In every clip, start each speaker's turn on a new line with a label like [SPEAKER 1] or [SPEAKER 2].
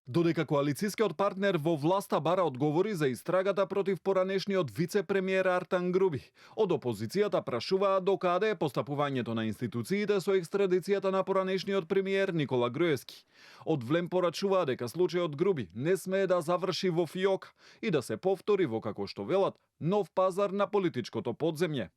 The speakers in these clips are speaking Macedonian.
[SPEAKER 1] Додека коалицијскиот партнер во власта бара одговори за истрагата против поранешниот вице-премиер Артан Груби, од опозицијата прашуваат докаде е постапувањето на институциите со екстрадицијата на поранешниот премиер Никола Груевски. Од Влем порачуваат дека случајот Груби не смее да заврши во фиок и да се повтори во, како што велат, нов пазар на политичкото подземје.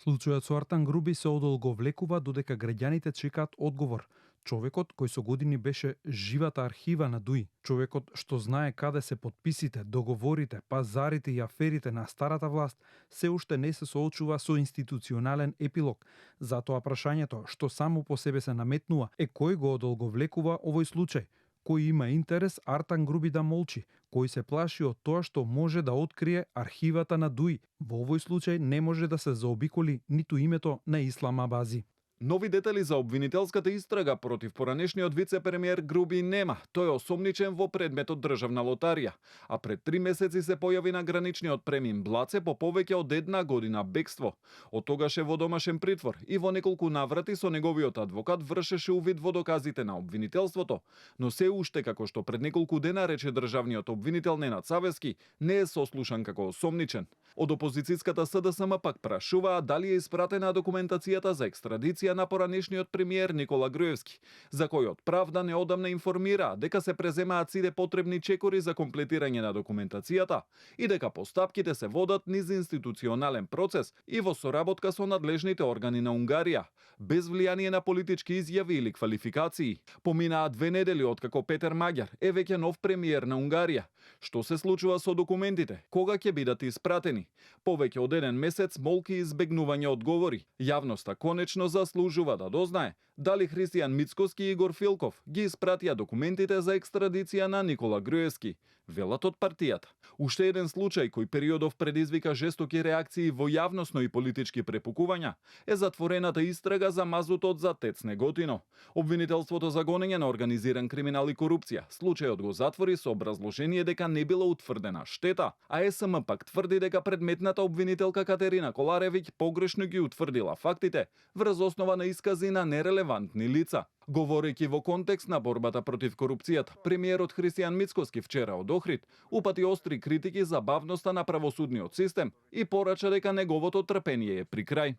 [SPEAKER 2] Случајот со Артан Груби се одолговлекува додека граѓаните чекаат одговор. Човекот кој со години беше живата архива на ДУИ, човекот што знае каде се подписите, договорите, пазарите и аферите на старата власт, се уште не се соочува со институционален епилог. Затоа прашањето што само по себе се наметнува е кој го одолговлекува овој случај. Кој има интерес Артан Груби да молчи, кој се плаши од тоа што може да открие архивата на ДУИ. Во овој случај не може да се заобиколи ниту името на Ислам Абази.
[SPEAKER 1] Нови детали за обвинителската истрага против поранешниот вице-премиер Груби нема. Тој е осомничен во предметот државна лотарија, а пред 3 месеци се појави на граничниот премин Блаце по повеќе од 1 година бегство. Од тогаш е во домашен притвор и во неколку наврати со неговиот адвокат вршеше увид во доказите на обвинителството, но се уште, како што пред неколку дена рече државниот обвинител Ненад Савески, не е сослушан како осомничен. Од опозицијската СДСМ пак прашуваа дали е испратена документацијата за екстрадиција на поранешниот премиер Никола Груевски, за којот правда неодамна информира дека се преземаат сите потребни чекори за комплетирање на документацијата и дека постапките се водат низ институционален процес и во соработка со надлежните органи на Унгарија, без влијание на политички изјави или квалификации. Поминаа 2 недели откако Петер Маѓар е веќе нов премиер на Унгарија. Што се случува со документите? Кога ќе бидат испратени? Повеќе од 1 месец молки и избегнување одговори. Јавноста конечно заслужува да дознае дали Христијан Мицкоски и Игор Филков ги испратија документите за екстрадиција на Никола Груевски, велат од партијата. Уште еден случај кој периодов предизвика жестоки реакции во јавносно и политички препукувања е затворената истрага за мазутот за ТЕЦ Неготино. Обвинителството за гонење на организиран криминал и корупција случајот го затвори со образложение дека не била утврдена штета, а ЕСМ пак тврди дека предметната обвинителка Катерина Коларевиќ погрешно ги утврдила фактите врз основа на искази на нерелевантни лица. Говорејќи во контекст на борбата против корупцијата, премиерот Христијан Мицкоски вчера од Охрид упати остри критики за бавноста на правосудниот систем и порача дека неговото трпение е при крај.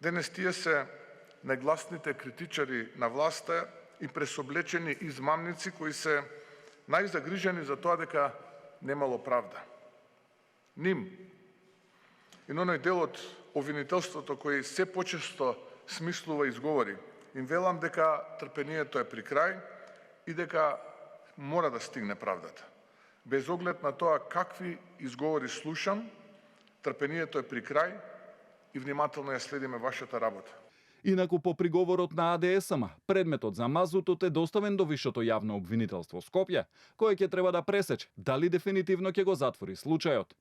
[SPEAKER 3] Денес тие се најгласните критичари на власта и пресоблечени измамници кои се најзагрижени за тоа дека немало правда. Ним и на оној дел од обвинителството кој се почесто смислува и изговори, им велам дека трпението е при крај и дека мора да стигне правдата. Без оглед на тоа какви изговори слушам, трпението е при крај и внимателно ја следиме вашата работа.
[SPEAKER 1] Инаку по приговорот на АДСМ, предметот за мазутот е доставен до Висшето јавно обвинителство Скопје, кое ќе треба да пресече дали дефинитивно ќе го затвори случајот.